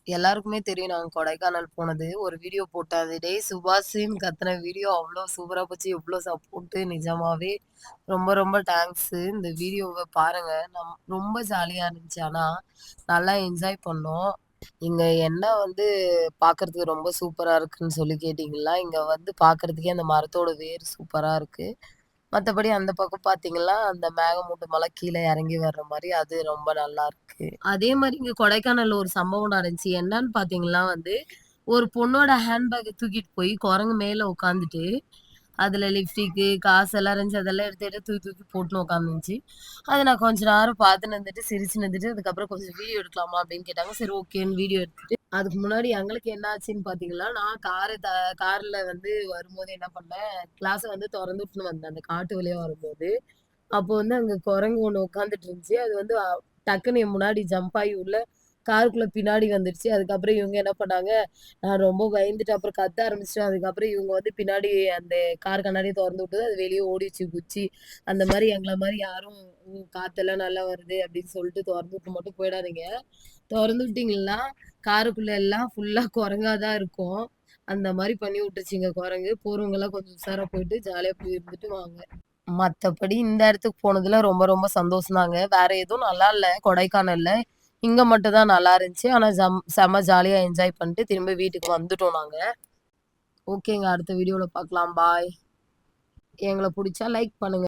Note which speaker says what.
Speaker 1: எல்லாருக்குமே தெரியும் நாங்க கொடைக்கானல் போனது. ஒரு வீடியோ போட்டேன். அது "டேய் சுபாஷுன்னு" கத்துன வீடியோ அவ்ளோ சூப்பரா போச்சு. எவ்ளோ சப்போர்ட்டு நிஜமாவே ரொம்ப ரொம்ப தேங்க்ஸு. இந்த வீடியோவ பாருங்க. ரொம்ப ஜாலியா இருந்துச்சு ஆனா. நல்லா என்ஜாய் பண்ணோம். இங்க என்ன வந்து பார்க்கறதுக்கு ரொம்ப சூப்பரா இருக்குன்னு சொல்லி கேட்டீங்களா, இங்க வந்து பார்க்கறதுக்கே அந்த மரத்தோட வேர் சூப்பரா இருக்கு. மத்தபடி அந்த பக்கம் பார்த்தீங்கன்னா, அந்த மேகமூட்டமெல்லாம் கீழ இறங்கி வர்ற மாரி அது ரொம்ப நல்லாருக்கு. அதே மாரி இங்க கொடைக்கானல்ல ஒரு சம்பவம் நடந்துச்சு. என்னன்னு பார்த்தீங்கன்னா வந்து, ஒரு பொண்ணோட ஹேண்ட்பேக்க தூக்கிட்டு போய் குரங்கு மேல உட்காந்துட்டு, அதுல லிப்ஸ்டிக்கு, காசெல்லாம் இருந்துச்சு. அதெல்லாம் எடுத்து எடுத்து தூக்கி தூக்கி போட்டுன்னு உட்காந்துருந்துச்சு. அத நான் கொஞ்ச நேரம் பார்த்துன்னு இருந்துட்டு, சிரிச்சுன்னு இருந்துட்டு, அதுக்கப்புறம் கொஞ்சம் வீடியோ எடுக்கலாமா அப்படின்னு கேட்டாங்க. சரி ஓகேன்னு வீடியோ எடுத்துட்டு, அதுக்கு முன்னாடி எங்களுக்கு என்ன ஆச்சுன்னு பார்த்தீங்கன்னா, நான் கார்ல வந்து வரும்போது என்ன பண்ணேன், கிளாஸ வந்து தொறந்து விட்டுன்னு வந்தேன். அந்த காட்டு வழியா வரும்போது. அப்போ வந்து அங்க குரங்கு ஒண்ணு உட்காந்துட்டு இருந்துச்சு. அது வந்து டக்குன்னு என் முன்னாடி ஜம்ப் ஆகி உள்ள காருக்குள்ள பின்னாடி வந்துருச்சு. அதுக்கப்புறம் இவங்க என்ன பண்ணாங்க, நான் ரொம்ப பயந்துட்டு அப்புறம் கத்த ஆரம்பிச்சுட்டேன். அதுக்கப்புறம் இவங்க வந்து பின்னாடி அந்த கார் கண்ணாடிய தொறந்து விட்டது. அது வெளிய ஓடிருச்சு குச்சி. அந்த மாரி எங்கள மாரி யாரும் காத்தெல்லாம் நல்லா வருது அப்படின்னு சொல்லிட்டு தொறந்து விட்டு மட்டும் போயிடாதீங்க. தொறந்து விட்டீங்கன்னா, காருக்குள்ள எல்லாம் ஃபுல்லா குரங்கா தான் இருக்கும். அந்த மாரி பண்ணி விட்டுருச்சுங்க குரங்கு. போறவங்கலாம் கொஞ்சம் உஷாரா போயிட்டு ஜாலியா போய் இருந்துட்டு வாங்க. மத்தபடி இந்த இடத்துக்கு போனதுல ரொம்ப ரொம்ப சந்தோஷம் தாங்க. வேற எதுவும் நல்லா இல்ல கொடைக்கானல்ல. இங்க மட்டும் தான் நல்லா இருந்துச்சு. ஆனா செம்ம ஜாலியா என்ஜாய் பண்ணிட்டு திரும்ப வீட்டுக்கு வந்துட்டோம் நாங்க. ஓகேங்க. அடுத்த வீடியோல பார்க்கலாம். பாய். எங்கள புடிச்சா லைக் பண்ணுங்க.